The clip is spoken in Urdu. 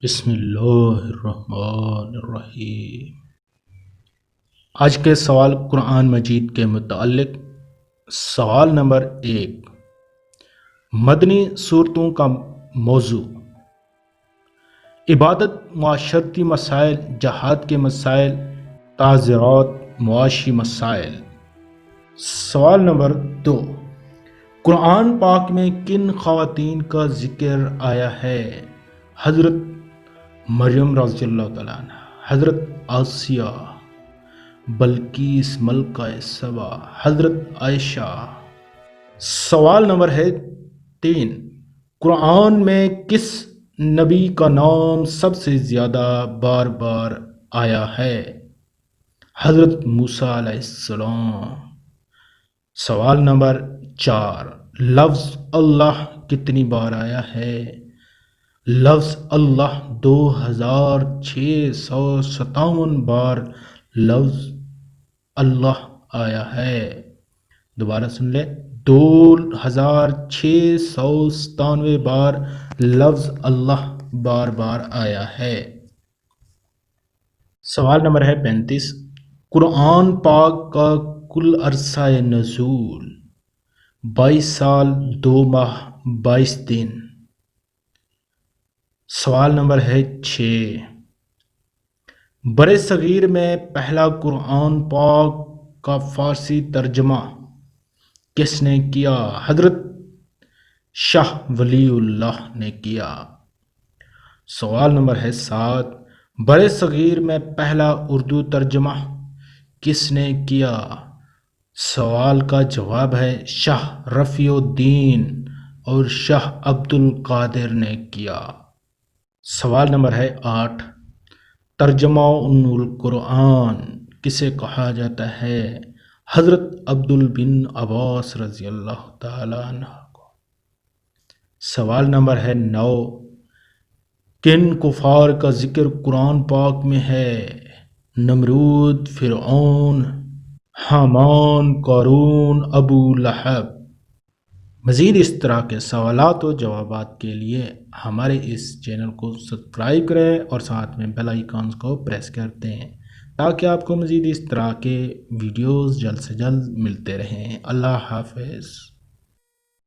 بسم اللہ الرحمن الرحیم۔ آج کے سوال قرآن مجید کے متعلق۔ سوال نمبر 1، مدنی صورتوں کا موضوع: عبادت، معاشرتی مسائل، جہاد کے مسائل، تعزیرات، معاشی مسائل۔ سوال نمبر 2، قرآن پاک میں کن خواتین کا ذکر آیا ہے؟ حضرت مریم رضی اللہ تعالیٰ عنہ، حضرت آسیہ، بلقیس ملکہ سبا، حضرت عائشہ۔ سوال نمبر 3، قرآن میں کس نبی کا نام سب سے زیادہ بار بار آیا ہے؟ حضرت موسیٰ علیہ السلام۔ سوال نمبر 4، لفظ اللہ کتنی بار آیا ہے؟ لفظ اللہ 2657 بار لفظ اللہ آیا ہے۔ دوبارہ سن لیں، 2697 بار لفظ اللہ بار بار آیا ہے۔ سوال نمبر 35، قرآن پاک کا کل عرصہ نزول 22 سال 2 ماہ 22 دن۔ سوال نمبر 6، برِ صغیر میں پہلا قرآن پاک کا فارسی ترجمہ کس نے کیا؟ حضرت شاہ ولی اللہ نے کیا۔ سوال نمبر 7، برِ صغیر میں پہلا اردو ترجمہ کس نے کیا؟ سوال کا جواب ہے شاہ رفیع الدین اور شاہ عبد القادر نے کیا۔ سوال نمبر 8، ترجمہ القرآن کسے کہا جاتا ہے؟ حضرت عبد بن عباس رضی اللہ تعالیٰ عنہ کو۔ سوال نمبر 9، کن کفار کا ذکر قرآن پاک میں ہے؟ نمرود، فرعون، حامان، قارون، ابو لہب۔ مزید اس طرح کے سوالات و جوابات کے لیے ہمارے اس چینل کو سبسکرائب کریں اور ساتھ میں بیل آئیکن کو پریس کر دیں تاکہ آپ کو مزید اس طرح کے ویڈیوز جلد سے جلد ملتے رہیں۔ اللہ حافظ۔